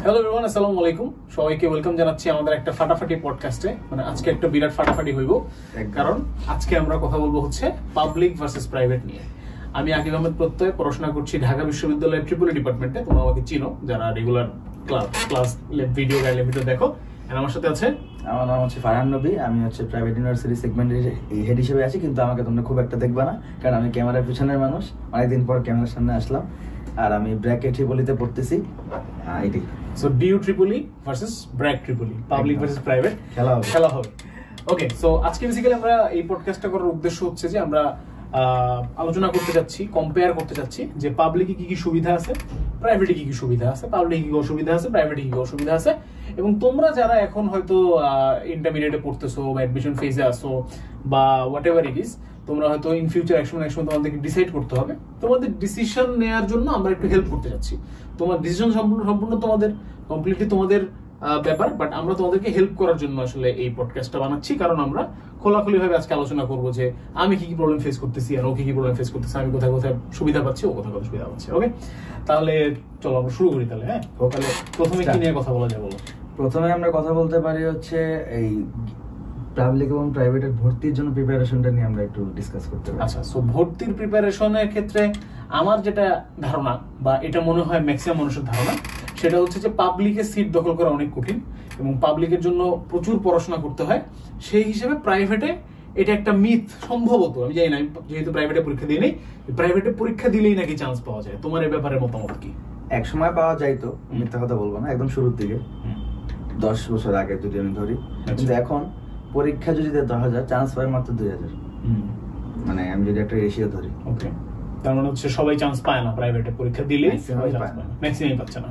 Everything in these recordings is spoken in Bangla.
হ্যালো এভরিওয়ান, আসসালামু আলাইকুম। সবাইকে ওয়েলকাম জানাচ্ছি আমাদের একটা ফাটাফাটি পডকাস্টে। মানে আজকে একটা বিরাট ফাটাফাটি হইব, কারণ আজকে আমরা কথা বলবো হচ্ছে পাবলিক ভার্সেস প্রাইভেট নিয়ে। আমি আকিব আহমেদ প্রত্যয়, পড়াশোনা করছি ঢাকা বিশ্ববিদ্যালয়ের ট্রিপলি ডিপার্টমেন্টে। তোমরা আমাকে চিনো যারা রেগুলার ক্লাস ভিডিও দেখো। আমার সাথে আছে, আমার নাম হচ্ছে ফারহান নবী। আমি হচ্ছে প্রাইভেট ইউনিভার্সিটি সেগমেন্টের হেড হিসেবে আছি, কিন্তু আমাকে তোমরা খুব একটা দেখবা না, কারণ আমি ক্যামেরার পিছনের মানুষ। অনেকদিন পর ক্যামেরার সামনে আসলাম, আর আমি ব্র্যাক ট্রিপলিতে পড়তেছি। এটাই। So DU triple E versus BRAC triple E, public versus private খেলা হবে। ওকে, সো আজকে বেসিক্যালি আমরা এই পডকাস্টটা করার উদ্দেশ্য হচ্ছে যে আমরা আলোচনা করতে যাচ্ছি, কম্পেয়ার করতে যাচ্ছি যে পাবলিকে কি কি সুবিধা আছে, প্রাইভেটে কি কি সুবিধা আছে, পাবলিকে কি কি অসুবিধা আছে, প্রাইভেটে কি কি অসুবিধা আছে। এবং তোমরা যারা এখন হয়তো ইন্টারমিডিয়েটে পড়তেছো বা অ্যাডমিশন ফেজে আসো বা হোয়াট এভার ইট ইজ, তোমরা হয়তো ইন ফিউচার একসময় তোমাদেরকে ডিসাইড করতে হবে। তোমাদের ডিসিশন নেওয়ার জন্য আমরা একটু হেল্প করতে যাচ্ছি। তোমার ডিসিশন সম্পূর্ণ তোমাদের, কমপ্লিটলি তোমাদের ব্যাপার, বাট আমরা তোমাদেরকে হেল্প করার জন্য আসলে এই পডকাস্টটা বানাচ্ছি। কারণ আমরা খোলাখুলি ভাবে আজকে আলোচনা করবো যে আমি কি কি প্রবলেম ফেস করতেছি আর ও কি কি প্রবলেম ফেস করতেছে, আমি কোথায় কোথায় সুবিধা পাচ্ছি, ও কোথায় কোথায় সুবিধা পাচ্ছে। ওকে, তাহলে চলো আমরা শুরু করি তাহলে। হ্যাঁ, তাহলে প্রথমে কি নিয়ে কথা বলা যায় বলো? প্রথমে আমরা কথা বলতে পারি হচ্ছে এই পাবলিক এবং প্রাইভেটের ভর্তির জন্য প্রিপারেশনটা নিয়ে আমরা একটু ডিসকাস করতে পারি। আচ্ছা, সো ভর্তির প্রিপারেশনের ক্ষেত্রে আমার যেটা ধারণা, বা এটা মনে হয় ম্যাক্সিমাম মানুষের ধারণা, সেটা হচ্ছে যে পাবলিকের সিট দখল করা অনেক কঠিন এবং পাবলিকের জন্য প্রচুর পড়াশোনা করতে হয়। সেই হিসেবে প্রাইভেটে এটা একটা মিথ, সম্ভবত, আমি জানি না, যেহেতু প্রাইভেটে পরীক্ষা দিয়ে নেই, প্রাইভেটে পরীক্ষা দিলেই নাকি চান্স পাওয়া যায়। তোমার এই ব্যাপারে মতামত কি? এক সময় পাওয়া যাইতো, মিথ্যা কথা বলবো না, একদম শুরুর দিকে 10 বছর আগে যদি আমি ধরি। কিন্তু এখন পরীক্ষা যদি 10,000, চান্স পায় মাত্র 2,000। মানে আমি যদি একটা রেশিও ধরি, ওকে, তার মানে হচ্ছে সবাই চান্স পায় না প্রাইভেটে পরীক্ষা দিলে, ম্যাক্সিমাম পাচ্ছে না।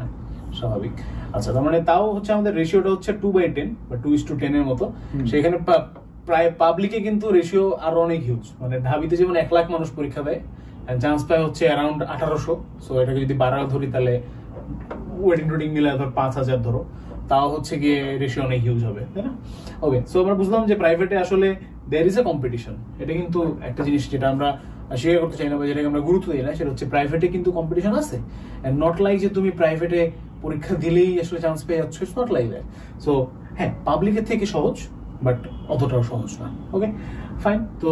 স্বাভাবিক। আচ্ছা, তার মানে তাও হচ্ছে আমাদের রেশিওটা হচ্ছে 2/10 বা 2:10 এর মতো। সেখানে প্রায় পাবলিকে কিন্তু রেশিও আরো অনেক হিউজ। মানে ঢাবিতে যেমন 1 লাখ মানুষ পরীক্ষা দেয়, চান্স পায় হচ্ছে অ্যারাউন্ড 1800। সো এটাকে যদি 12 ধরি তাহলে ওয়েটিং টোটিং মিলে ধর 5,000 ধরো, তাও হচ্ছে গিয়ে রেশিও অনেক হিউজ হবে, তাই না? ওকে, সো আমরা বুঝলাম যে প্রাইভেটে আসলে দেয়ার ইজ এ কম্পিটিশন। এটা কিন্তু একটা জিনিস যেটা আমরা শেয়ার করতে চাই না বা যেটাকে আমরা গুরুত্ব দিই না, সেটা হচ্ছে প্রাইভেটে কিন্তু কম্পিটিশন আছে। এন্ড নট লাইক যে তুমি প্রাইভেটে পরীক্ষা দিলেই আসলে চান্স পেয়ে যাচ্ছ, it's not like that. So হ্যাঁ, পাবলিকের থেকে সহজ, বাট অতটাও সহজ না। ওকে, ফাইন। তো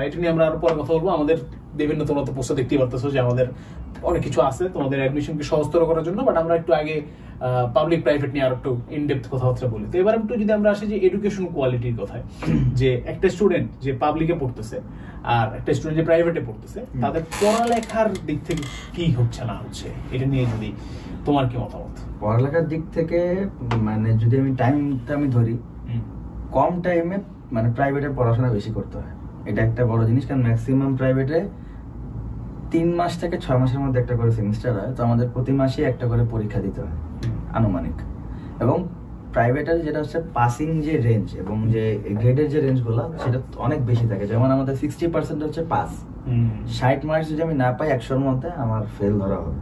এটা নিয়ে আমরা আরো পরে কথা বলবো। আমাদের বিভিন্ন তোমরা তো পোস্টে দেখতেই পারতেছো যে আমাদের অনেক কিছু আছে তোমাদের অ্যাডমিশনকে সহজতর করার জন্য, বাট আমরা একটু আগে পাবলিক প্রাইভেট নিয়ে আর একটু ইনডেপথ কথাবার্তা বলি। তো এবার একটু যদি আমরা আসি যে এডুকেশন কোয়ালিটির কথায়, যে একটা স্টুডেন্ট যে পাবলিকে পড়তেছে আর একটা স্টুডেন্ট যে প্রাইভেটে পড়তেছে, তাদের পড়ালেখার দিক থেকে কি হচ্ছে না হচ্ছে, এটা নিয়ে যদি তোমার কি মতামত? পড়ালেখার দিক থেকে মানে যদি আমি টাইমটা ধরি, কম টাইমে মানে প্রাইভেটে পড়াশোনা বেশি করতে হয়। এটা একটা বড় জিনিস, কারণ ম্যাক্সিমাম প্রাইভেটে 3 মাস থেকে 6 মাসের মধ্যে একটা করে সেমিস্টার হয়। তো আমাদের প্রতি মাসে একটা করে পরীক্ষা দিতে হয় আনুমানিক। এবং প্রাইভেটের যেটা হচ্ছে পাসিং যে রেঞ্জ এবং যে গ্রেডের যে রেঞ্জগুলো, সেটা অনেক বেশি থাকে। যেমন আমাদের 60% হচ্ছে পাস। 60 মার্কস যদি আমি না পাই 100-র মধ্যে, আমার ফেল ধরা হবে।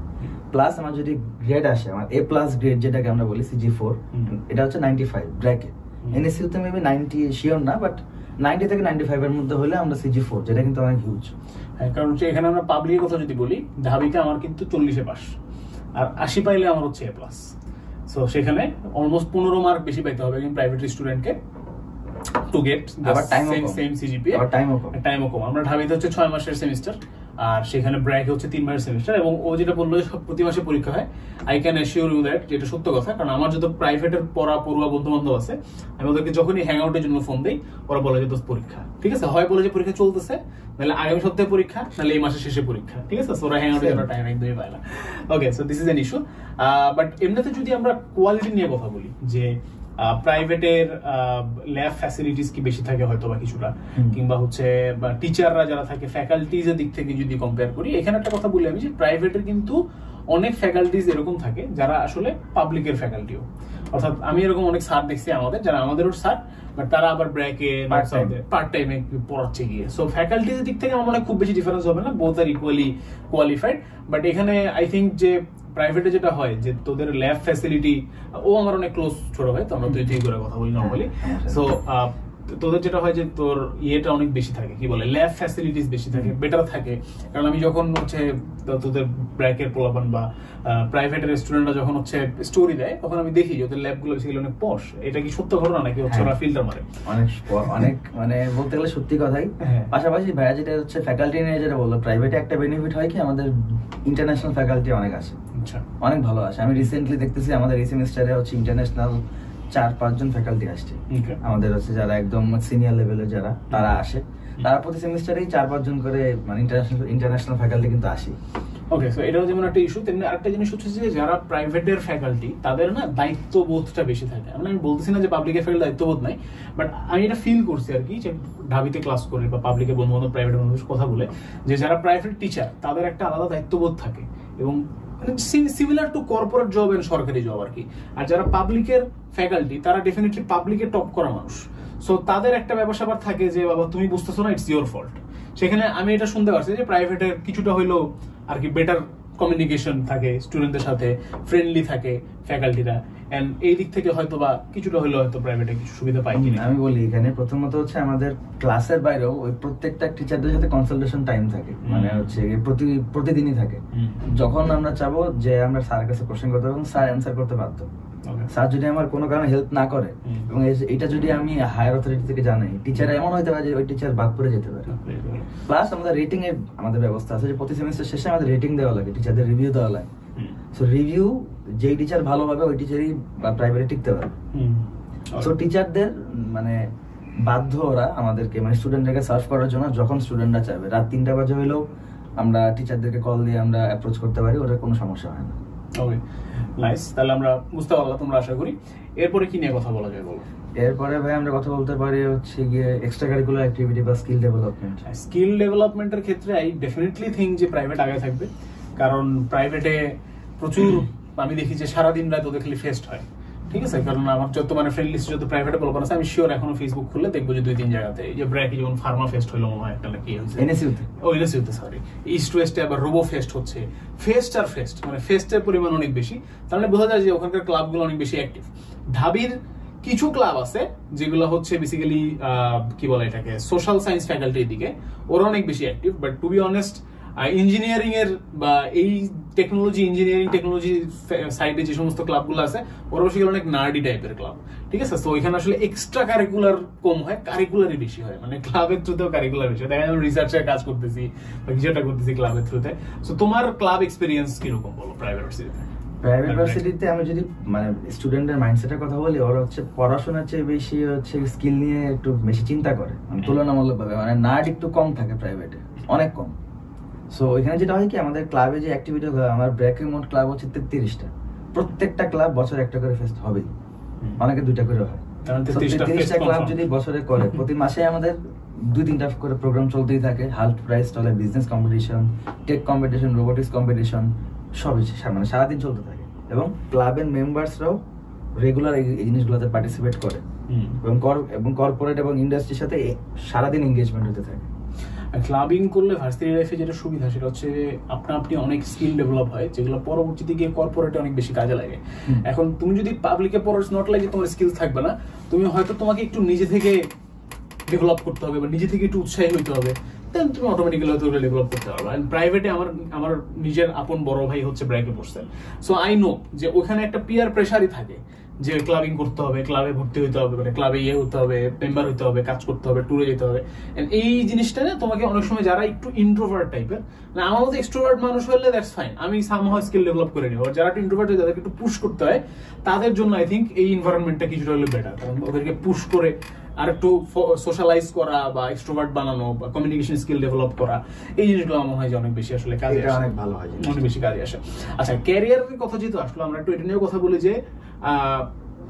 প্লাস আমার যদি গ্রেড আসে, আমার A+ গ্রেড যেটাকে আমরা বলি CG4, এটা হচ্ছে 95 ব্র্যাকেট। এনএসইউতে মেবি 90 শিওর না, বাট 90 থেকে 95 এর মধ্যে হলে আমরা CG4, যেটা কিন্তু অনেক হিউজ। হ্যাঁ, কারণ হচ্ছে এখানে আমরা পাবলিকের কথা যদি বলি, ঢাবিতে আমার কিন্তু 40-এ পাস, আর 80 পাইলে আমার হচ্ছে A+। সো সেখানে অলমোস্ট 15 মার্ক বেশি পাইতে হবে একজন প্রাইভেট স্টুডেন্টকে টু গেট সেম সিজিপিএ। টাইমও কম। আমরা ঢাবিতে হচ্ছে 6 মাসের সেমিস্টার, আর সেখানে ব্র্যাকে হচ্ছে 3 মাসের সেমিস্টার। এবং ও যেটা বললো যে প্রতি মাসে পরীক্ষা হয়, I can assure you that, যেটা সত্য কথা। কারণ আমার যত প্রাইভেটের পড়ুয়া বন্ধু বান্ধব আছে, আমি ওদেরকে যখনই হ্যাং আউটের জন্য ফোন দিই, ওরা বলে যে দোস্ত পরীক্ষা, ঠিক আছে, হয় বলে যে পরীক্ষা চলতেছে, নাহলে আগামী সপ্তাহে পরীক্ষা, নাহলে এই মাসের শেষে পরীক্ষা, ঠিক আছে। ওরা হ্যাং আউটের জন্য টাইম একদমই পায় না। Okay, so this is an issue. But এমনিতে যদি আমরা কোয়ালিটি নিয়ে কথা বলি, যে প্রাইভেটের ল্যাব ফ্যাসিলিটিস কি বেশি থাকে হয়তো বা কিছুটা, কিংবা হচ্ছে টিচাররা যারা থাকে ফ্যাকাল্টিজের দিক থেকে যদি কম্পেয়ার করি, এখানে একটা কথা বলি আমি যে প্রাইভেটের কিন্তু অনেক ফ্যাকাল্টিজ এরকম থাকে যারা আসলে পাবলিকের ফ্যাকাল্টিও। অর্থাৎ আমি এরকম অনেক স্যার দেখছি আমাদের, যারা আমাদেরও স্যার, বাট তারা আবার ব্র্যাকে পার্ট টাইমে পড়াচ্ছে গিয়ে। সো ফ্যাকাল্টির দিক থেকে আমার মনে হয় খুব বেশি ডিফারেন্স হবে না, both are equally qualified. But এখানে আই থিঙ্ক যে প্রাইভেটে যেটা হয় যে তোদের ল্যাব ফ্যাসিলিটি, ও আমার অনেক ক্লোজ ছোট ভাই, তো আমরা দুই করে কথা বলি নর্মালি। সো তোদের যেটা হয় যে তোর ইয়েটা অনেক বেশি থাকে, কি বলে ল্যাব ফ্যাসিলিটিস বেশি থাকে, বেটার থাকে। কারণ আমি যখন হচ্ছে তোদের ব্র্যাকের পোলাপান বা প্রাইভেট রেস্টুরেন্টরা যখন হচ্ছে স্টোরি দেয়, তখন আমি দেখি যে ওদের ল্যাবগুলো বেসিক্যালি অনেক পশ। এটা কি সত্য ঘটনা নাকি হচ্ছে ওরা ফিল্টার মারে? অনেক মানে বলতে গেলে সত্যি কথাই। পাশাপাশি ভাইয়া যেটা হচ্ছে ফ্যাকাল্টি নিয়ে যেটা বললো, প্রাইভেটে একটা বেনিফিট হয় কি আমাদের ইন্টারন্যাশনাল ফ্যাকাল্টি অনেক আসে, অনেক ভালো আসে। আমি রিসেন্টলি দেখতেছি আমাদের এই সেমিস্টারে হচ্ছে ইন্টারন্যাশনাল 4-5 জন ফ্যাকাল্টি আসছে আমাদের, হচ্ছে যারা একদম সিনিয়র লেভেলের যারা তারা আসে। তারা প্রতি সেমিস্টারেই 4-5 জন করে মানে ইন্টারন্যাশনাল ফ্যাকাল্টি কিন্তু আসে। ওকে, সো এটাও যেমন একটা ইস্যু, তেমনি আরেকটা জিনিস হচ্ছে যে যারা প্রাইভেটের ফ্যাকাল্টি তাদের না দায়িত্ববোধটা বেশি থাকে। আমি বলতেছি না যে পাবলিকের ফ্যাকাল্টি দায়িত্ববোধ নাই, বাট আমি এটা ফিল করছি আর কি, যে ঢাবিতে ক্লাস করে বা পাবলিকের বন্ধু বান্ধব প্রাইভেটের বন্ধুদের কথা বলে, যে যারা প্রাইভেট টিচার তাদের একটা আলাদা দায়িত্ববোধ থাকে, এবং similar to corporate job and সরকারি জব আর কি। আর যারা পাবলিকের ফ্যাকাল্টি তারা ডেফিনেটলি পাবলিকে টপ করা মানুষ, সো তাদের একটা ব্যাপার স্যাপার থাকে যে বাবা তুমি বুঝতেছো না, ইটস ইওর ফল্ট। সেখানে আমি এটা শুনতে পারছি যে প্রাইভেটের কিছুটা হইলেও আর কি বেটার কমিউনিকেশন থাকে, স্টুডেন্টদের সাথে ফ্রেন্ডলি থাকে ফ্যাকাল্টিরা, এন্ড এই দিক থেকে হয়তো বা কিছুটা হইলেও হয়তো প্রাইভেটে কিছু সুবিধা পাই কিনা। আমি বলি এখানে প্রথমত হচ্ছে আমাদের ক্লাসের বাইরেও ওই প্রত্যেকটা টিচারদের সাথে কনসালটেশন টাইম থাকে, মানে হচ্ছে প্রতিদিনই থাকে। যখন আমরা চাবো যে আমরা স্যারের কাছে কোশ্চেন করতে এবং স্যার অ্যান্সার করতে বাধ্য। স্যার যদি আমার কোনো কারণে হেল্প না করে এবং এটা যদি আমি হায়ার অথরিটি থেকে জানাই, টিচার এমন হইতে পারে যে ওই টিচার বাদ পড়ে যেতে পারে। প্লাস আমাদের রেটিং এর আমাদের ব্যবস্থা আছে যে প্রতি সেমিস্টার শেষে আমাদের রেটিং দেওয়া লাগে, টিচারদের রিভিউ দেওয়া লাগে। সো রিভিউ যেই টিচার ভালো হবে ওই টিচারই প্রাইভেটে টিকতে পারে। সো টিচারদের মানে বাধ্য ওরা আমাদেরকে মানে স্টুডেন্টদেরকে সার্ভ করার জন্য, যখন স্টুডেন্টরা চাইবে রাত 3টা বাজে হইলেও আমরা টিচারদেরকে কল দিয়ে আমরা অ্যাপ্রোচ করতে পারি, ওদের কোনো সমস্যা হয় না। ওকে, নাইস। তাহলে আমরা বুঝতে পারলাম তোমরা, আশা করি। এরপরে কি নিয়ে কথা বলা যায় বলো? এরপরে ভাই আমরা কথা বলতে পারি হচ্ছে গিয়ে এক্সট্রা কারিকুলার অ্যাক্টিভিটি বা স্কিল ডেভেলপমেন্ট। স্কিল ডেভেলপমেন্টের ক্ষেত্রে আই ডেফিনেটলি থিঙ্ক যে প্রাইভেট আগে থাকবে, কারণ প্রাইভেটে প্রচুর আমি দেখি যে সারাদিন রাত ওদের খালি ফেস্ট হয়, ঠিক আছে? কারণ আমার যত মানে ফ্রেন্ড লিস্ট যত প্রাইভেটে বলবো আছে, আমি শিওর এখনো ফেসবুক খুললে দেখবো যে 2-3 জায়গাতে, যে ব্র্যাকে যেমন ফার্মা ফেস্ট হলো মনে হয় একটা, নাকি এনএসইউতে সরি ইস্ট ওয়েস্টে আবার রোবো ফেস্ট হচ্ছে। ফেস্ট আর ফেস্ট মানে ফেস্টের পরিমাণ অনেক বেশি, তাহলে বোঝা যায় যে ওখানকার ক্লাবগুলো অনেক বেশি অ্যাক্টিভ। ঢাবির কিছু ক্লাব আছে যেগুলো হচ্ছে বেসিক্যালি কি বলে এটাকে সোশ্যাল সায়েন্স ফ্যাকাল্টির দিকে, ওরা অনেক বেশি active. But to be honest engineering এর বা এই ইঞ্জিনিয়ারিং টেকনোলজি সাইডে যে সমস্ত ক্লাবগুলো আছে ওরা বেশিক্যালি অনেক নার্ডি টাইপের ক্লাব, ঠিক আছে? তো ওইখানে আসলে এক্সট্রা কারিকুলার কম হয়, কারিকুলারই বেশি হয়, মানে ক্লাবের থ্রুতেও কারিকুলার বেশি হয়। দেখা যায় রিসার্চের কাজ করতেছি বা কিছু একটা করতেছি ক্লাবের থ্রুতে। সো তোমার ক্লাব এক্সপিরিয়েন্স কিরকম বলো প্রাইভেট ভার্সিটিতে? প্রাইভেট ভার্সিটিতে আমি যদি মানে স্টুডেন্টের মাইন্ডসেটের কথা বলি, ওরা হচ্ছে পড়াশোনার চেয়ে বেশি হচ্ছে স্কিল নিয়ে একটু বেশি চিন্তা করে তুলনামূলকভাবে, মানে নার্ড একটু কম থাকে প্রাইভেটে, অনেক কম। সো এখানে যেটা হয় কি আমাদের ক্লাবে যে অ্যাক্টিভিটি হয়, আমার ব্র্যাকের মোট ক্লাব হচ্ছে 33টা, প্রত্যেকটা ক্লাব বছরে একটা করে ফেস্ট হবেই, অনেকে 2টা করে হয়। 33টা ক্লাব যদি বছরে করে, প্রতি মাসে আমাদের 2-3টা করে প্রোগ্রাম চলতেই থাকে। হাল্ট প্রাইস চলে, business competition, tech competition, robotics competition, সবই মানে সারাদিন চলতে থাকে। এবং ক্লাবের মেম্বার্সরাও রেগুলার এই জিনিসগুলোতে পার্টিসিপেট করে এবং কর্পোরেট এবং ইন্ডাস্ট্রির সাথে সারাদিন এঙ্গেজমেন্ট হতে থাকে। ক্লাবিং করলে ভার্সিটি লাইফে যেটা সুবিধা সেটা হচ্ছে আপনি অনেক স্কিল ডেভেলপ হয়, যেগুলো পরবর্তীতে গিয়ে কর্পোরেটে অনেক বেশি কাজে লাগে। এখন তুমি যদি পাবলিকে পড়ো, নট লাইক যে তোমার স্কিল থাকবে না, তুমি হয়তো তোমাকে একটু নিজে থেকে ডেভেলপ করতে হবে বা নিজে থেকে একটু উৎসাহী হইতে হবে, দেন তুমি অটোমেটিক্যালি হয়তো ডেভেলপ করতে পারবে। এন্ড প্রাইভেটে আমার নিজের আপন বড় ভাই হচ্ছে ব্র্যাকে পড়ছে, সো আই নো যে ওখানে একটা পিয়ার প্রেশারই থাকে যে ক্লাবিং করতে হবে, ক্লাবে ভর্তি হইতে হবে, মানে ক্লাবে হতে হবে, মেম্বার হইতে হবে, কাজ করতে হবে, ট্যুরে যেতে হবে। এই জিনিসটা না তোমাকে অনেক সময় যারা একটু ইন্ট্রোভার্ট টাইপের, না আমার মতো এক্সট্রোভার্ট মানুষ হলে দ্যাটস ফাইন, আমি সামহাউ স্কিল ডেভেলপ করে নিব। যারা একটু ইন্ট্রোভার্ট যাদেরকে একটু পুশ করতে হয়, তাদের জন্য আই থিঙ্ক এই এনভায়রনমেন্টটা কিছুটা হলে বেটার, কারণ ওদেরকে পুশ করে আর একটু সোশ্যালাইজ করা বা এক্সট্রোভার্ট বানানো বা কমিউনিকেশন স্কিল ডেভেলপ করা, এই জিনিসগুলো আমার মনে হয় যে অনেক বেশি আসলে কাজে আসে, অনেক ভালো হয়, অনেক বেশি কাজে আসে। আচ্ছা, ক্যারিয়ারের কথা যেহেতু আসলো, আমরা একটু এটা নিয়েও কথা বলি যে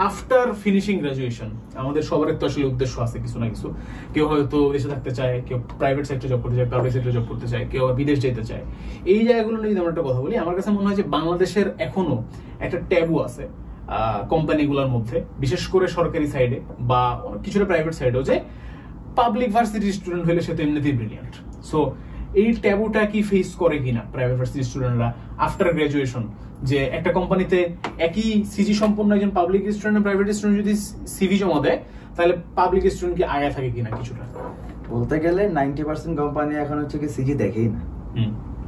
আফটার ফিনিশিং গ্রাজুয়েশন আমাদের সবার তো আসলে উদ্দেশ্য আছে কিছু না কিছু। কেউ হয়তো দেশে থাকতে চায়, কেউ প্রাইভেট সেক্টরে জব করতে চায়, পাবলিক সেক্টরে জব করতে চায়, কেউ বিদেশ যেতে চায়। এই জায়গাগুলো নিয়ে যদি আমরা একটা কথা বলি, আমার কাছে মনে হয় যে বাংলাদেশের এখনো একটা ট্যাবু আছে কোম্পানিগুলোর মধ্যে, বিশেষ করে সরকারি সাইডে বা কিছুটা প্রাইভেট সাইডেও, যে পাবলিক ভার্সিটির স্টুডেন্ট হলে সে তো এমনিতেই ব্রিলিয়ান্ট। সো এই ট্যাবুটা কি ফেস করে কিনা প্রাইভেট ভার্সিটি স্টুডেন্টরা আফটার গ্রাজুয়েশন, যে একটা কোম্পানিতে একই সিজি সম্পন্ন একজন পাবলিক স্টুডেন্ট প্রাইভেট স্টুডেন্ট যদি সিভি জমা দেয়, তাহলে পাবলিক স্টুডেন্ট কি আগে থাকে কিনা কিছুটা? বলতে গেলে 90% কোম্পানি এখন হচ্ছে কি সিজি দেখেই না,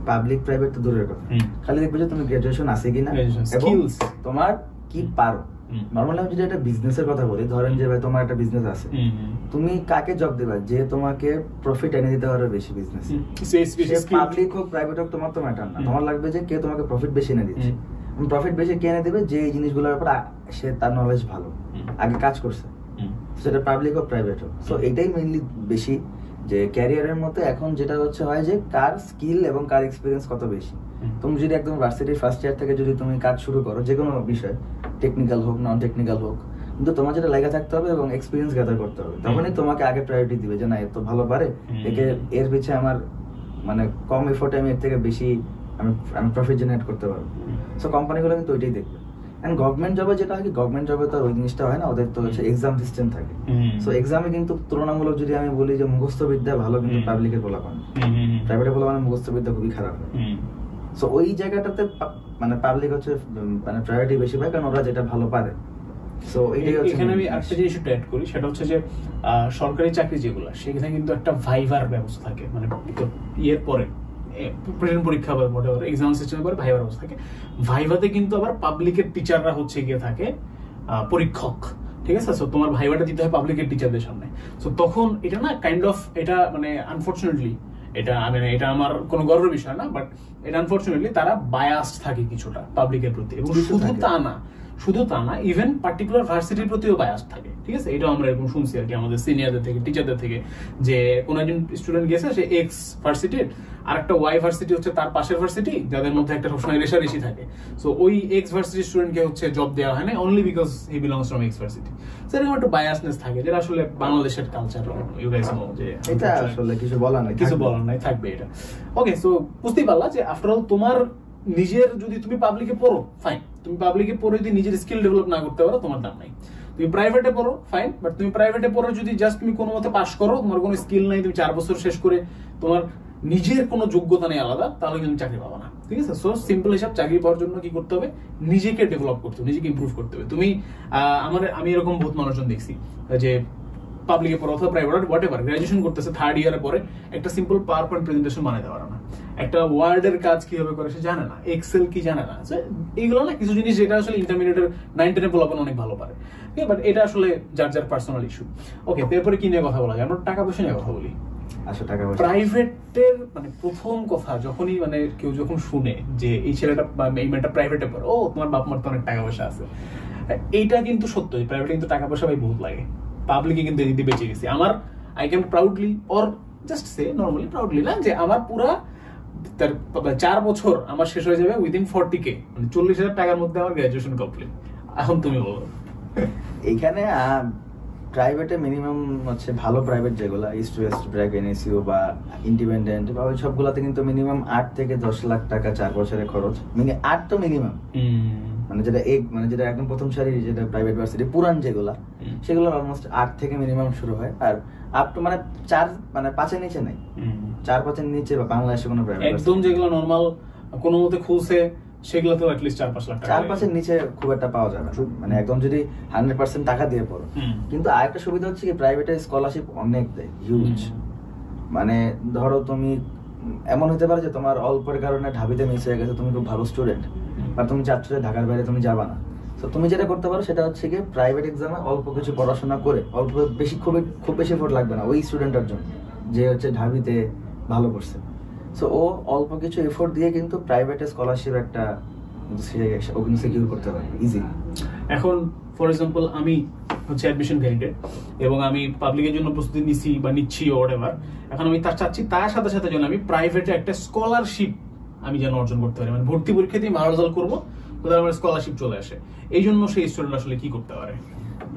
পাবলিক প্রাইভেট তো দূরের কথা, খালি দেখবে যে তুমি গ্রাজুয়েশন আছে কিনা এবং তোমার কি পারো। নরমালি আমি যদি একটা বিজনেসের কথা বলি, ধরেন যে ভাই তোমার একটা বিজনেস আছে, তুমি কাকে জব দেবা যে তোমাকে প্রফিট এনে দিতে পারবে বেশি বিজনেস, পাবলিক হোক প্রাইভেট হোক তোমার তো ম্যাটার না, তোমার লাগবে যে কে তোমাকে প্রফিট বেশি এনে দিচ্ছে। প্রফিট বেশি কে এনে দেবে? যে এই জিনিসগুলোর ব্যাপারে সে তার নলেজ ভালো, আগে কাজ করছে, সেটা পাবলিক হোক প্রাইভেট হোক। সো এটাই মেইনলি বেশি যে ক্যারিয়ারের মধ্যে এখন যেটা হচ্ছে হয় যে কার স্কিল এবং কার এক্সপিরিয়েন্স কত বেশি। তুমি যদি একদম ভার্সিটির ফার্স্ট ইয়ার থেকে যদি তুমি কাজ শুরু করো যে কোনো বিষয়, টেকনিক্যাল হোক নন টেকনিক্যাল হোক, কিন্তু তোমার যেটা লাগা থাকতে হবে এবং এক্সপিরিয়েন্স গ্যাদার করতে হবে, তখনই তোমাকে আগে প্রায়োরিটি দিবে যে না এত ভালো পারে, একে এর পিছে আমার মানে কম এফোর্টে আমি এর থেকে বেশি আমি প্রফিট জেনারেট করতে পারবো। সো কোম্পানিগুলো কিন্তু ওইটাই দেখবে। এন্ড গভর্নমেন্ট জবে যেটা হয়, গভর্নমেন্ট জবে তো ওই জিনিসটা হয় না, ওদের তো হচ্ছে এক্সাম সিস্টেম থাকে। সো এক্সামে কিন্তু তুলনামূলক যদি আমি বলি যে মুখস্থ বিদ্যা ভালো, কিন্তু পাবলিকের বলাপান, প্রাইভেটের বলাপান মুখস্থ বিদ্যা খুবই খারাপ হয়। সো ওই জায়গাটাতে মানে পাবলিক হচ্ছে মানে প্রায়োরিটি বেশি পায়, কারণ ওরা যেটা ভালো পারে। সো এইটাই হচ্ছে। এখানে আমি একটা জিনিস একটু অ্যাড করি, সেটা হচ্ছে যে সরকারি চাকরি যেগুলো, সেখানে কিন্তু একটা ভাইভার ব্যবস্থা থাকে, মানে ইয়ের পরে প্রেজেন্ট পরীক্ষা বা হোয়াটএভার এক্সাম সিস্টেমের পরে ভাইভার ব্যবস্থা থাকে। ভাইভাতে কিন্তু আবার পাবলিকের টিচাররা হচ্ছে গিয়ে থাকে পরীক্ষক, ঠিক আছে? সো তোমার ভাইভাটা দিতে হয় পাবলিকের টিচারদের সামনে। সো তখন এটা না কাইন্ড অফ, এটা মানে আনফরচুনেটলি, এটা আমি এটা আমার কোনো গর্বের বিষয় না, বাট এটা আনফরচুনেটলি তারা বায়াসড থাকে কিছুটা পাবলিকের প্রতি। এবং শুধু তা না, ইভেন পার্টিকুলার ভার্সিটির প্রতিও বায়াস থাকে, ঠিক আছে? এটাও আমরা এরকম শুনছি আর কি আমাদের সিনিয়রদের থেকে, টিচারদের থেকে, যে কোন একজন স্টুডেন্ট গেছে সে এক্স ভার্সিটির, আর একটা ওয়াই ভার্সিটি হচ্ছে তার পাশের ভার্সিটি, যাদের মধ্যে একটা সবসময় রেশারেশি থাকে। সো ওই এক্স ভার্সিটির স্টুডেন্টকে হচ্ছে জব দেওয়া হয় না only because he belongs from x varsity. সেরকম একটা বায়াসনেস থাকে, যেটা আসলে বাংলাদেশের কালচার, ইউ গাইস নো, যে এটা আসলে কিছু বলার নাই, থাকবে এটা। ওকে, সো বুঝতেই পারলা যে আফটার অল তোমার নিজের, যদি তুমি পাবলিকে পড়ো ফাইন, তুমি পাবলিকে পড়ে যদি নিজের স্কিল ডেভেলপ না করতে পারো তোমার দাম নাই। তুমি প্রাইভেটে পড়ো ফাইন, বাট তুমি প্রাইভেটে পড়ো যদি জাস্ট তুমি কোনো মতে পাস করো, তোমার কোনো স্কিল নাই, তুমি 4 বছর শেষ করে তোমার নিজের কোনো যোগ্যতা নেই আলাদা, তাহলে কিন্তু চাকরি পাবা না, ঠিক আছে? সো সিম্পল হিসাব, চাকরি পাওয়ার জন্য কি করতে হবে? নিজেকে ডেভেলপ করতে হবে, নিজেকে ইমপ্রুভ করতে হবে। তুমি আমি এরকম বহুত মানুষজন দেখছি যে পাবলিকে পড়া অথবা প্রাইভেট হোয়াটএভার গ্রাজুয়েশন করতেছে, থার্ড ইয়ারের পরে একটা সিম্পল পাওয়ার পয়েন্ট প্রেজেন্টেশন বানাতে পারে না, একটা ওয়ার্ডের কাজ কিভাবে করে সে জানে না, এক্সেল কি জানে না। এইগুলো না কিছু জিনিস যেটা আসলে ইন্টারমিডিয়েটের 9-10 এর পোলাপান অনেক ভালো পারে, বাট এটা আসলে যার যার পার্সোনাল ইস্যু। ওকে, এরপরে কি নিয়ে কথা বলা যায়? আমরা টাকা পয়সা নিয়ে কথা বলি। আচ্ছা, টাকা পয়সা প্রাইভেটের মানে প্রথম কথা যখনই মানে কেউ যখন শুনে যে এই ছেলেটা বা এই মেয়েটা প্রাইভেটে পড়ে, ও তোমার বাপ মার তো অনেক টাকা পয়সা আছে, এইটা কিন্তু সত্য। প্রাইভেটে কিন্তু টাকা পয়সা ভাই বহুত লাগে, পাবলিকে কিন্তু এদিকে বেঁচে গেছি। আমার I can proudly or just say normally proudly না, যে আমার পুরা 4 বছর আমার শেষ হয়ে যাবে উইদিন 40K, মানে 40,000 টাকার মধ্যে আমার গ্রাজুয়েশন কমপ্লিট। এখন তুমি বলো। এইখানে প্রাইভেটে মিনিমাম হচ্ছে ভালো প্রাইভেট যেগুলো ইস্ট ওয়েস্ট ব্র্যাক, এনএসইউ বা ইন্ডিপেন্ডেন্ট বা ওই সবগুলোতে কিন্তু মিনিমাম 8 থেকে 10 লাখ টাকা 4 বছরের খরচ, 8 তো মিনিমাম। মানে যেটা একদম প্রথম সারি যেটা প্রাইভেট ভার্সিটি পুরান যেগুলা, সেগুলো অলমোস্ট 8 থেকে মিনিমাম শুরু হয়। আর আপ টু মানে 4 মানে 5-এর নিচে নাই, 4-5-এর নিচে বা বাংলাদেশে কোনো প্রাইভেট একদম যেগুলো নরমাল কোনো মতে খুলছে সেগুলো তো অ্যাটলিস্ট 4-5 লাখ টাকা, 4-5-এর নিচে খুব একটা পাওয়া যাবে না, মানে একদম যদি 100% টাকা দিয়ে পড়ো। কিন্তু আরেকটা সুবিধা হচ্ছে কি প্রাইভেটে স্কলারশিপ অনেক দেয়, হিউজ। মানে ধরো তুমি এমন হতে পারে যে তোমার অল্পের কারণে ঢাবিতে মিস হয়ে গেছে, তুমি খুব ভালো স্টুডেন্ট, বা তুমি চাচ্ছ যে ঢাকার বাইরে তুমি যাবা না, তো তুমি যেটা করতে পারো সেটা হচ্ছে কি প্রাইভেট এক্সামে অল্প কিছু পড়াশোনা করে, অল্প বেশি খুব বেশি এফোর্ট লাগবে না ওই স্টুডেন্টের জন্য যে হচ্ছে ঢাবিতে ভালো করছে। সো ও অল্প কিছু এফোর্ট দিয়ে কিন্তু প্রাইভেটে স্কলারশিপ একটা সিকিউর করতে পারে ইজি। এখন ফর এক্সাম্পল আমি হচ্ছে অ্যাডমিশন ক্যান্ডিডেট এবং আমি পাবলিকের জন্য প্রস্তুতি নিচ্ছি বা নিচ্ছি হোয়াটএভার, এখন আমি চাচ্ছি তার সাথে সাথে যেন আমি প্রাইভেটে একটা স্কলারশিপ আমি যেন অর্জন করতে পারি, মানে ভর্তি পরীক্ষা দিয়ে ভালো রেজাল্ট করবো, কোথাও আমার স্কলারশিপ চলে আসে। এই জন্য সেই স্টুডেন্ট আসলে কি করতে পারে?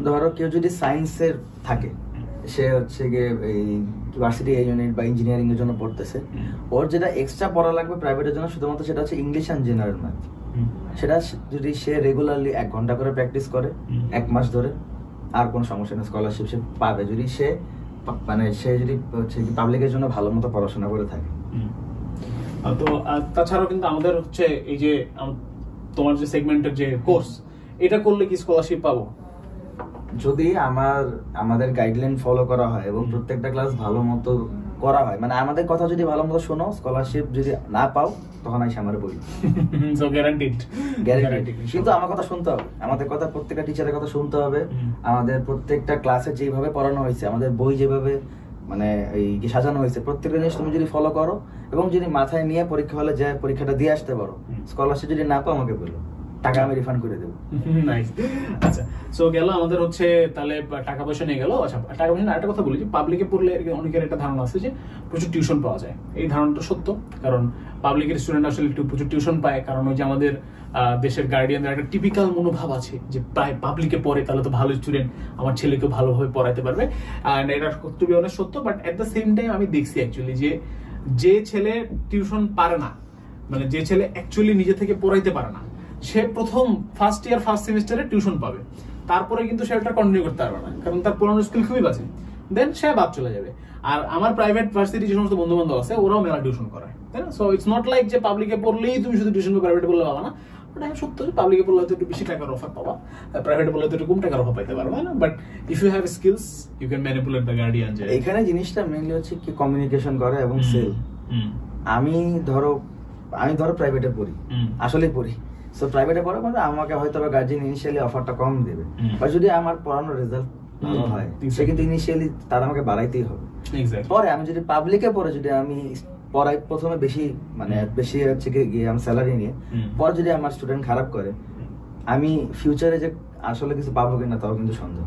ধরো কেউ যদি সায়েন্সের থাকে, সে হচ্ছে গিয়ে এই ভার্সিটি ইউনিট বা ইঞ্জিনিয়ারিং এর জন্য পড়তেছে, ওর যেটা এক্সট্রা পড়া লাগবে প্রাইভেটের জন্য শুধুমাত্র সেটা হচ্ছে ইংলিশ এন্ড জেনারেল ম্যাথ। সেটা যদি সে রেগুলারলি 1 ঘন্টা করে প্র্যাকটিস করে 1 মাস ধরে, আর কোনো সমস্যা নেই, স্কলারশিপ সে পাবে যদি সে হচ্ছে পাবলিকের জন্য ভালো মতো পড়াশোনা করে থাকে। তো তাছাড়াও কিন্তু আমাদের হচ্ছে এই যে তোমার যে সেগমেন্টের যে কোর্স, এটা করলে কি স্কলারশিপ পাবো? যদি আমাদের গাইডলাইন ফলো করা হয় এবং প্রত্যেকটা ক্লাস ভালো মতো করা হয়, মানে আমাদের কথা যদি ভালো মতো শোনো, স্কলারশিপ যদি না পাও তখন আইসা আমার বলি সো গ্যারান্টিড। কিন্তু আমার কথা শুনতে হবে, আমাদের কথা প্রত্যেকটা টিচারের কথা শুনতে হবে, আমাদের প্রত্যেকটা ক্লাসে যেভাবে পড়ানো হয়েছে, আমাদের বই যেভাবে মানে এই সাজানো হয়েছে, প্রত্যেকটা জিনিস তুমি যদি ফলো করো এবং যদি মাথায় নিয়ে পরীক্ষা হলে যায় পরীক্ষাটা দিয়ে আসতে পারো, স্কলারশিপ যদি না পাও আমাকে বলো, টাকা আমি রিফান্ড করে দেবো। নাইস। আচ্ছা, সো গেল আমাদের হচ্ছে তাহলে টাকা পয়সা নিয়ে গেল। আচ্ছা, টাকা পয়সা আরেকটা কথা বলি যে পাবলিকে পড়লে অনেকের একটা ধারণা আছে যে প্রচুর টিউশন পাওয়া যায়। এই ধারণাটা সত্য, কারণ পাবলিকের স্টুডেন্ট আসলে একটু প্রচুর টিউশন পায়, কারণ ওই যে আমাদের দেশের গার্ডিয়ানদের একটা টিপিক্যাল মনোভাব আছে যে প্রায় পাবলিকে পড়ে তাহলে তো ভালো স্টুডেন্ট, আমার ছেলেকে ভালোভাবে পড়াতে পারবে। আর এটা টু বি অনেস্ট সত্য, but at the same time আমি দেখছি অ্যাকচুয়ালি যে ছেলে টিউশন পারে না, মানে যে ছেলে অ্যাকচুয়ালি নিজে থেকে পড়াইতে পারে না, সে প্রথম ফার্স্ট সেমিস্টারে টিউশন পাবে, তারপরে কিন্তু সে এটা কন্টিনিউ করতে পারবে না, কারণ তার পড়ানোর স্কিল খুবই বাজে, দেন সে বাদ চলে যাবে। আর আমার প্রাইভেট ভার্সিটি যে সমস্ত বন্ধু বান্ধব আছে ওরাও মেলা টিউশন করায়, তাই না? সো ইটস নট লাইক যে পাবলিকে পড়লেই তুমি শুধু টিউশন প্রাইভেটে পড়লে পাবা না, বাট আমি সত্য যে পাবলিকে পড়লে হয়তো একটু বেশি টাকার অফার পাবা, প্রাইভেটে পড়লে হয়তো একটু কম টাকার অফার পাইতে পারবে না, but if you have skills you can manipulate the guardian. যে এখানে জিনিসটা মেইনলি হচ্ছে কি কমিউনিকেশন করা এবং সেল। আমি ধরো প্রাইভেটে পড়ি, আসলে পড়ি, সো প্রাইভেটে পড়া মানে আমাকে হয়তো গার্জিয়ান ইনিশিয়ালি অফারটা কম দেবে, বাট যদি আমার পড়ানোর রেজাল্ট ভালো হয় সে কিন্তু ইনিশিয়ালি তার আমাকে বাড়াইতেই হবে। পরে আমি যদি পাবলিকে পড়ে যদি আমি পড়াই প্রথমে বেশি হচ্ছে গিয়ে আমি স্যালারি নিয়ে, পরে যদি আমার স্টুডেন্ট খারাপ করে আমি ফিউচারে যে আসলে কিছু পাবো কিনা তাও কিন্তু সন্দেহ।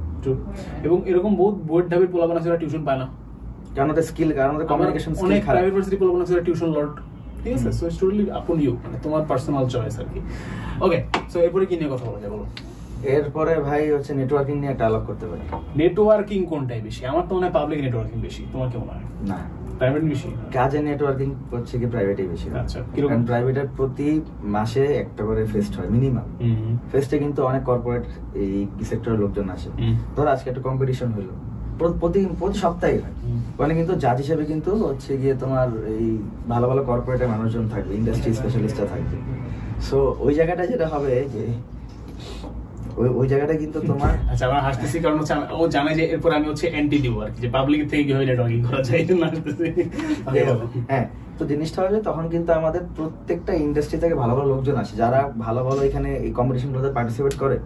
এবং এরকম বহুত বোর্ড ধাবির পোলাপান আছে যারা টিউশন পায় না, কারণ ওদের স্কিল, কারণ ওদের কমিউনিকেশন স্কিল খারাপ। প্রাইভেট ভার্সিটি পোলাপান আছে যারা টিউশন লর্ড, ঠিক আছে? So it's totally upon you, মানে তোমার পার্সোনাল চয়েস আর কি। ওকে, সো এরপরে কি নিয়ে কথা বলা যায় বলো? এরপরে ভাই হচ্ছে নেটওয়ার্কিং নিয়ে একটা আলাপ করতে পারি। নেটওয়ার্কিং কোনটাই বেশি? আমার তো মনে হয় পাবলিক নেটওয়ার্কিং বেশি, তোমার কি মনে হয়? না, প্রাইভেট বেশি। কাজে নেটওয়ার্কিং হচ্ছে কি প্রাইভেটই বেশি। আচ্ছা, কারণ প্রাইভেটের প্রতি মাসে একটা করে ফেস্ট হয় মিনিমাম। ফেস্টে কিন্তু অনেক কর্পোরেট এই সেক্টরের লোকজন আসে। ধর আজকে একটা কম্পিটিশন হলো, প্রতি সপ্তাহে হয়, মানে কিন্তু জাজ হিসেবে কিন্তু হচ্ছে গিয়ে তোমার এই ভালো ভালো কর্পোরেটের মানুষজন থাকবে, ইন্ডাস্ট্রি স্পেশালিস্টরা থাকবে। সো ওই জায়গাটা যেটা হবে যে ওই জায়গাটা কিন্তু তোমার আচ্ছা, আমরা হাসতেছি কারণ হচ্ছে ও জানে যে এরপর আমি হচ্ছে এন্টি দিব আর কি, যে পাবলিক থেকে কিভাবে নেটওয়ার্কিং করা যায় এটা হাসতেছি। হ্যাঁ, তো জিনিসটা হবে তখন কিন্তু আমাদের প্রত্যেকটা ইন্ডাস্ট্রি থেকে ভালো ভালো লোকজন আসে যারা ভালো ভালো এখানে এই কম্পিটিশনগুলোতে পার্টিসিপেট করে।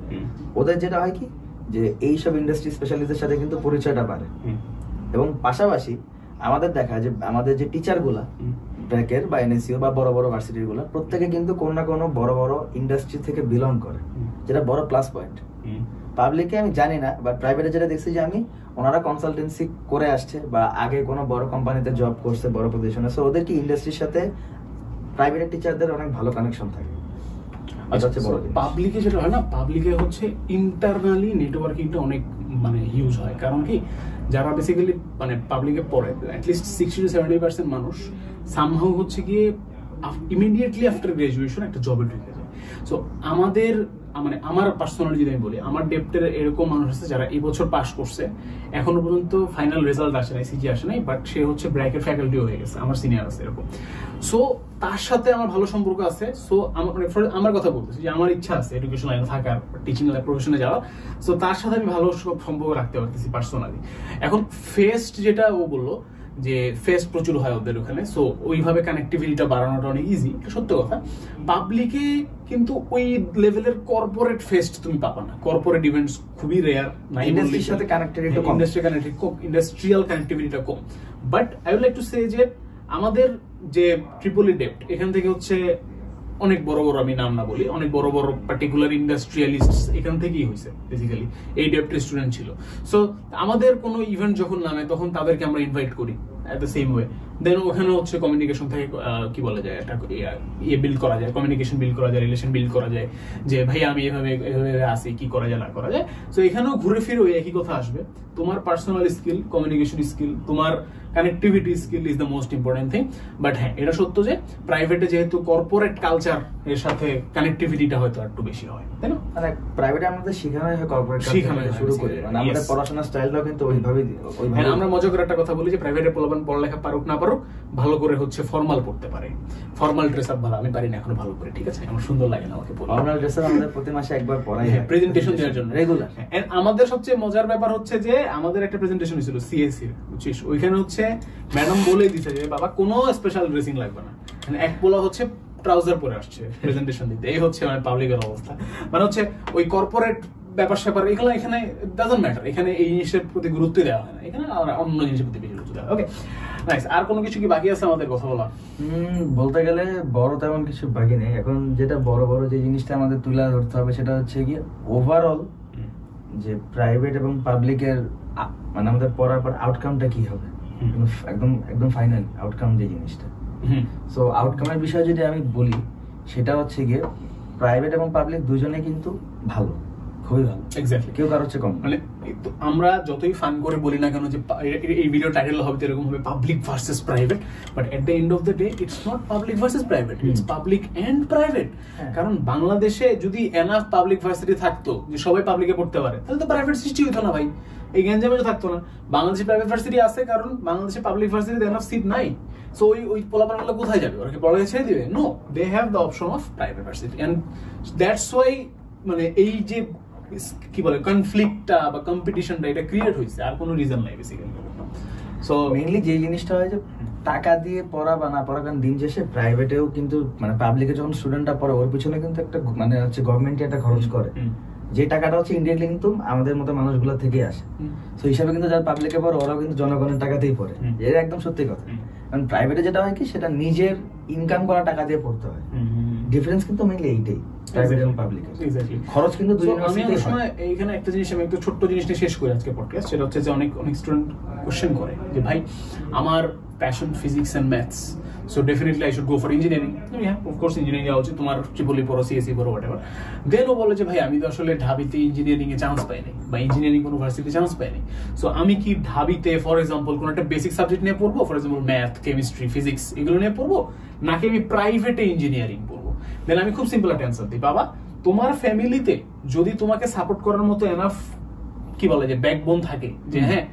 ওদের যেটা হয় কি যে এইসব ইন্ডাস্ট্রি স্পেশালিস্টের সাথে কিন্তু পরিচয়টা বাড়ে, এবং পাশাপাশি আমাদের দেখা যে আমাদের যে টিচারগুলা ব্র্যাকের বা এনএসইউ বা বড় বড় ভার্সিটির গুলা প্রত্যেকে কিন্তু কোনো না কোনো বড় বড় ইন্ডাস্ট্রি থেকে বিলং করে, যেটা বড় প্লাস পয়েন্ট। পাবলিকে আমি জানি না, বাট প্রাইভেটে যেটা দেখছি যে আমি ওনারা কনসালটেন্সি করে আসছে বা আগে কোনো বড় কোম্পানিতে জব করছে বড় পজিশনে, সো ওদের কি ইন্ডাস্ট্রির সাথে প্রাইভেট টিচারদের অনেক ভালো কানেকশন থাকে। পাবলিকে যেটা হয় না, পাবলিকে হচ্ছে ইন্টারনালি নেটওয়ার্কিংটা অনেক মানে হিউজ হয়, কারণ কি যারা বেসিক্যালি মানে পাবলিকে পড়ে অ্যাটলিস্ট 60-70% মানুষ সামহাউ হচ্ছে গিয়ে ইমিডিয়েটলি আফটার গ্রাজুয়েশন একটা জবে ঢুকে যায়। সো আমাদের মানে আমার পার্সোনালি যদি আমি বলি, আমার ডেপ্টের এরকম মানুষ আছে যারা এই বছর পাস করছে, এখনো পর্যন্ত ফাইনাল রেজাল্ট আসে নাই, সিজি আসে নাই, বাট সে হচ্ছে ব্র্যাকের ফ্যাকাল্টিও হয়ে গেছে, আমার সিনিয়র আছে এরকম। সো তার সাথে আমার ভালো সম্পর্ক আছে। সো আমার কথা বলতেছি যে আমার ইচ্ছা আছে এডুকেশন লাইনে থাকার, টিচিং প্রফেশনে যাওয়া। সো তার সাথে আমি ভালো সম্পর্ক রাখতে পারতেছি পার্সোনালি। এখন ফেস্ট যেটা ও বললো যে ফেস্ট প্রচুর হয় ওদের ওখানে, সো ওইভাবে কানেক্টিভিটিটা বাড়ানোটা অনেক ইজি, এটা সত্য কথা। পাবলিকে কিন্তু ওই লেভেলের কর্পোরেট ফেস্ট তুমি পাবা না, কর্পোরেট ইভেন্টস খুবই রেয়ার, নাই ইন্ডাস্ট্রির সাথে কানেক্টিভিটি কম, ইন্ডাস্ট্রিয়াল কানেক্টিভিটিটা কম। But I would like to say যে আমাদের যে ট্রিপলি ডেপ্ট এখান থেকে হচ্ছে অনেক বড় বড়, আমি নাম না বলি, অনেক বড় বড় পার্টিকুলার ইন্ডাস্ট্রিয়ালিস্ট এখান থেকেই হয়েছে বেসিক্যালি, এই ডেপ্টের স্টুডেন্ট ছিল। সো আমাদের কোনো ইভেন্ট যখন নামে তখন তাদেরকে আমরা ইনভাইট করি এট দ্য সেম ওয়ে। দেন ওখানে হচ্ছে কমিউনিকেশন থেকে কি বলা যায়, একটা বিল্ড করা যায়, কমিউনিকেশন বিল্ড করা যায়, রিলেশন বিল্ড করা যায়, যে ভাই আমি এভাবে আসি, কি করা যায় না করা যায়। সো এখানেও ঘুরে ফিরে ওই একই কথা আসবে, তোমার পার্সোনাল স্কিল, কমিউনিকেশন স্কিল, তোমার connectivity skill is the most important thing. But হ্যাঁ, এটা সত্য যে প্রাইভেটে যেহেতু কর্পোরেট কালচার এর সাথে কানেক্টিভিটিটা হয়তো একটু বেশি হয়, তাই না? মানে প্রাইভেটে আমাদের শেখানোই হয় কর্পোরেট শেখানো শুরু করে, মানে আমাদের পড়াশোনার স্টাইলটাও কিন্তু ওইভাবেই। আমরা মজা করে একটা কথা বলি যে প্রাইভেটে পড়ালেখা পারুক না পারুক, পারুক, ভালো করে হচ্ছে ফর্মাল পড়তে পারে। ফর্মাল ড্রেস আপ ভালো, আমি পারি না এখনো ভালো করে, ঠিক আছে, আমার সুন্দর লাগে না আমাকে পড়তে। ফর্মাল ড্রেস আপ আমাদের প্রতি মাসে একবার পড়াই হয় প্রেজেন্টেশন দেওয়ার জন্য রেগুলার। এন্ড আমাদের সবচেয়ে মজার ব্যাপার হচ্ছে যে আমাদের একটা প্রেজেন্টেশন হয়েছিল সিএসসি, বুঝছিস, ওইখানে হচ্ছে ম্যাডাম বলেই দিছে যে বাবা কোনো স্পেশাল ড্রেসিং লাগবে না, এক পোলা হচ্ছে ট্রাউজার পরে আসছে প্রেজেন্টেশন দিতে। এই হচ্ছে মানে পাবলিকের অবস্থা, মানে হচ্ছে ওই কর্পোরেট ব্যাপার স্যাপার এগুলো এখানে ডাজন্ট ম্যাটার, এখানে এই জিনিসের প্রতি গুরুত্ব দেওয়া হয় না, এখানে অন্য জিনিসের প্রতি বেশি গুরুত্ব দেওয়া হয়। Okay nice. আর কোনো কিছু কি বাকি আছে আমাদের কথা বলা? বলতে গেলে বড় তেমন কিছু বাকি নেই। এখন যেটা বড় বড় যে জিনিসটা আমাদের তুলে ধরতে হবে সেটা হচ্ছে কি ওভারঅল যে প্রাইভেট এবং পাবলিকের মানে আমাদের পড়ার পর আউটকামটা কি হবে, একদম একদম ফাইনাল আউটকাম যে জিনিসটা। সো আউটকামের বিষয়ে যদি আমি বলি সেটা হচ্ছে গিয়ে প্রাইভেট এবং পাবলিক দুজনে কিন্তু ভালো, খুবই ভালো, এক্স্যাক্টলি, কেউ কারোর চেয়ে কম। মানে আমরা যতই ফান করে বলি না কেন যে এই ভিডিও টাইটেল হবে এরকম হবে public versus private, but at the end of the day it's not public versus private, it's public and private. কারণ বাংলাদেশে যদি এনাফ পাবলিক ভার্সিটি থাকতো যে সবাই পাবলিকে পড়তে পারে, তাহলে তো প্রাইভেট সৃষ্টি হতো না ভাই, এই গ্যাঞ্জামে থাকতো না। বাংলাদেশে প্রাইভেট ভার্সিটি আছে কারণ বাংলাদেশে পাবলিক ভার্সিটিতে এনাফ সিট নাই। সো ওই পোলাপানগুলো কোথায় যাবে, ওরা কি পড়ালেখা ছেড়ে দিবে? No, they have the option of private varsity, and that's why মানে এই যে কি বলে কনফ্লিক্টটা বা কম্পিটিশনটা এটা ক্রিয়েট হয়েছে, আর কোনো রিজন নাই বেসিক্যালি। সো মেইনলি যে জিনিসটা হয় যে টাকা দিয়ে পড়া বা না পড়া, কারণ দিন শেষে প্রাইভেটেও কিন্তু মানে পাবলিকে যখন স্টুডেন্টরা পড়ে ওর পিছনে কিন্তু একটা মানে হচ্ছে গভর্নমেন্ট একটা খরচ করে, যে টাকাটা হচ্ছে ইন্ডিয়ানলি কিন্তু আমাদের মতো মানুষগুলো থেকে আসে। তো হিসাবে কিন্তু যারা পাবলিকে পড়ে ওরাও কিন্তু জনগণের টাকাতেই পড়ে, এটা একদম সত্যি কথা। কারণ প্রাইভেটে যেটা হয় কি সেটা নিজের ইনকাম করা টাকা দিয়ে পড়তে হয়, ডিফারেন্স কিন্তু মেইনলি এইটাই প্রাইভেট এবং পাবলিক, খরচ কিন্তু দুই ইউনিভার্সিটিতে হয়। এইখানে একটা জিনিস আমি একটা ছোট্ট জিনিস নিয়ে শেষ করি আজকে পডকাস্ট, সেটা হচ্ছে যে অনেক স্টুডেন্ট কোশ্চেন করে যে ভাই আমার passion physics and maths, so definitely I should go for engineering. হ্যাঁ, অফকোর্স ইঞ্জিনিয়ারিং যাওয়া উচিত, তোমার ট্রিপলি পড়ো, সিএসসি পড়ো, হোয়াটএভার। দেন ও বলে যে ভাই আমি তো আসলে ঢাবিতে ইঞ্জিনিয়ারিং এ চান্স পাইনি বা ইঞ্জিনিয়ারিং কোনো ভার্সিটিতে চান্স পাইনি, সো আমি কি ঢাবিতে ফর এক্সাম্পল কোনো একটা বেসিক সাবজেক্ট নিয়ে পড়বো, for example math, chemistry, physics এগুলো নিয়ে পড়বো, নাকি আমি প্রাইভেটে ইঞ্জিনিয়ারিং পড়বো? দেন আমি খুব সিম্পল একটা অ্যান্সার দিই, বাবা তোমার ফ্যামিলিতে যদি তোমাকে সাপোর্ট করার মতো এনাফ কি বলে যে ব্যাকবোন থাকে যে হ্যাঁ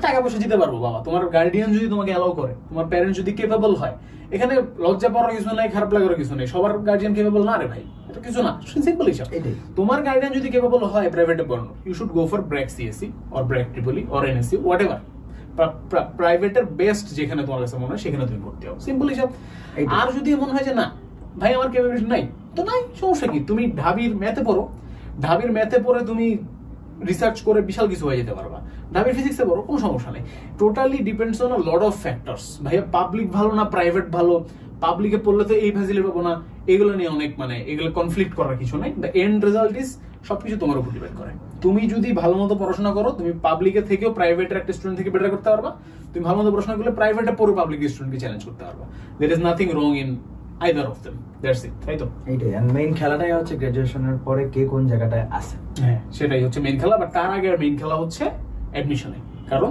টাকা পয়সা দিতে পারবো, বাবা তোমার গার্ডিয়ান যদি তোমাকে অ্যালাউ করে, তোমার প্যারেন্টস যদি কেপেবল হয়, এখানে লজ্জা পাওয়ার কিছু নাই, খারাপ লাগার কিছু নেই, সবার গার্ডিয়ান কেপেবল না রে ভাই, এটা কিছু না, সিম্পল হিসাব। তোমার গার্ডিয়ান যদি কেপেবল হয় প্রাইভেটে পড়ানো, you should go for BRAC CSC or BRAC triple E or NSC whatever, প্রাইভেটের বেস্ট যেখানে তোমার কাছে মনে হয় সেখানে তুমি ভর্তি হও, সিম্পল হিসাব। আর যদি এমন হয় যে না ভাই আমার ক্যাপাবিলিটি নাই, তো নাই, সমস্যা কি, তুমি ঢাবির ম্যাথে পড়ো, ঢাবির ম্যাথে পড়ে তুমি রিসার্চ করে বিশাল কিছু হয়ে যেতে পারবা, ঢাবির ফিজিক্সে পড়ো, কোনো সমস্যা নেই। Totally depends on a lot of factors. ভাইয়া পাবলিক ভালো না প্রাইভেট ভালো, পাবলিকে পড়লে তো এই ফ্যাসিলিটি পাবো না, এগুলো নিয়ে অনেক মানে এগুলো কনফ্লিক্ট করার কিছু নেই। দ্য এন্ড রেজাল্ট ইজ সবকিছু তোমার উপর ডিপেন্ড করে। তুমি যদি ভালো মতো পড়াশোনা করো, তুমি পাবলিকের থেকেও প্রাইভেটের একটা স্টুডেন্ট থেকে বেটার করতে পারবা। তুমি ভালো মতো পড়াশোনা করলে প্রাইভেটে পড়ে পাবলিক স্টুডেন্টকে চ্যালেঞ্জ করতে পারবা। There is nothing wrong in either of them, that's it, তাই তো? এইটাই, এন্ড মেইন খেলাটাই হচ্ছে গ্রাজুয়েশনের পরে কে কোন জায়গাটায় আছে, হ্যাঁ সেটাই হচ্ছে মেইন খেলা। বাট তার আগে মেইন খেলা হচ্ছে অ্যাডমিশনে, কারণ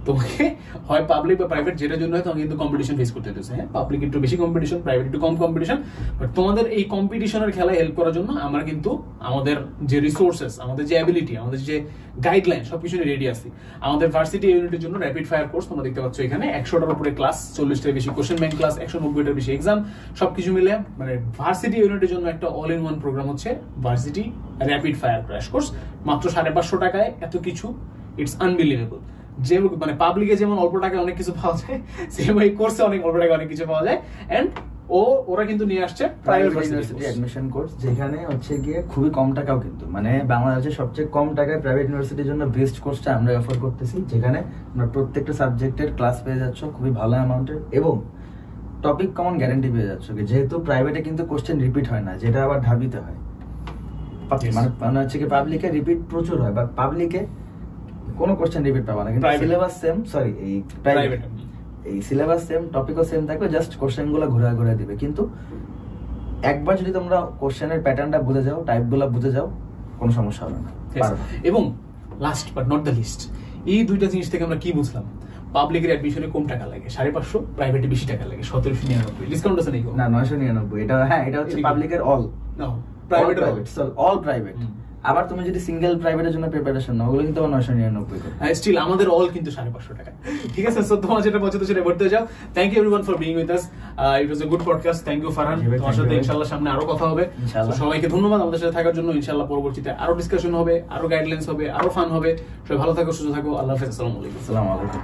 তোমাকে হয় পাবলিক বা প্রাইভেট যেটার জন্য হয় তোমাকে কিন্তু কম্পিটিশন ফেস করতে হচ্ছে। হ্যাঁ, পাবলিক একটু বেশি কম্পিটিশন, প্রাইভেট একটু কম কম্পিটিশন, বাট তোমাদের এই কম্পিটিশনের খেলায় হেল্প করার জন্য আমরা কিন্তু আমাদের যে রিসোর্সেস, আমাদের যে অ্যাবিলিটি, আমাদের যে গাইডলাইন সবকিছু রেডি আছি। আমাদের ভার্সিটি ইউনিটের জন্য র্যাপিড ফায়ার কোর্স তোমরা দেখতে পাচ্ছ এখানে, 100টার উপরে ক্লাস, 40টার বেশি কোশ্চেন ব্যাংক ক্লাস, 190টার বেশি এক্সাম, সবকিছু মিলে মানে ভার্সিটি ইউনিটের জন্য একটা অল ইন ওয়ান প্রোগ্রাম হচ্ছে varsity rapid fire crash course, মাত্র 550 টাকায় এত কিছু, ইটস আনবিলিভেবল। যে মানে পাবলিকে যেমন অল্প টাকায় অনেক কিছু পাওয়া যায়, সেম এই কোর্সে অনেক অল্প টাকায় অনেক কিছু পাওয়া যায়। এন্ড ওরা কিন্তু নিয়ে আসছে প্রাইভেট ইউনিভার্সিটি অ্যাডমিশন কোর্স, যেখানে হচ্ছে গিয়ে খুবই কম টাকাও, কিন্তু মানে বাংলাদেশের সবচেয়ে কম টাকায় প্রাইভেট ইউনিভার্সিটির জন্য বেস্ট কোর্সটা আমরা অফার করতেছি, যেখানে তোমরা প্রত্যেকটা সাবজেক্টের ক্লাস পেয়ে যাচ্ছ খুবই ভালো অ্যামাউন্টের, এবং টপিক কমন গ্যারান্টি পেয়ে যাচ্ছ। যেহেতু প্রাইভেটে কিন্তু কোশ্চেন রিপিট হয় না, যেটা আবার ঢাবিতে হয়, মানে হচ্ছে কি পাবলিকে রিপিট প্রচুর হয়, বা পাবলিকে কোনো কোশ্চেন রিপিট পাবা না, কিন্তু সিলেবাস সেম, সরি এই প্রাইভেট এই সিলেবাস সেম, টপিকও সেম থাকবে, জাস্ট কোশ্চেন গুলো ঘুরে ঘুরে দিবে। কিন্তু একবার যদি তোমরা কোশ্চেনের প্যাটার্নটা বুঝে যাও, টাইপগুলো বুঝে যাও, কোনো সমস্যা হবে না। এবং last but not the least, এই দুইটা জিনিস থেকে আমরা কি বুঝলাম? পাবলিকের অ্যাডমিশনে কম টাকা লাগে 550, প্রাইভেটে বেশি টাকা লাগে 1799। ডিসকাউন্ট আছে নাকি? না, 999। এটা হ্যাঁ, এটা হচ্ছে পাবলিকের অল, প্রাইভেট অল প্রাইভেট, আবার তুমি যদি সিঙ্গেল প্রাইভেটের জন্য প্রিপারেশন নাও, ওগুলো কিন্তু 999 করে। স্টিল আমাদের অল কিন্তু 550 টাকা। ঠিক আছে, সো তোমার যেটা পছন্দ সেটা ভর্তি হয়ে যাও। Thank you everyone for being with us. It was a good podcast. Thank you Farhan, তোমার সাথে ইনশাআল্লাহ সামনে আরো কথা হবে। সবাইকে ধন্যবাদ আমাদের সাথে থাকার জন্য। ইনশাআল্লাহ পরবর্তীতে আরো ডিসকাশন হবে, আরো গাইডলাইন্স হবে, আরো ফান হবে। সবাই ভালো থাকো, সুস্থ থাকো। আল্লাহ হাফেজ। আসসালামু আলাইকুম। আসসালামু আলাইকুম।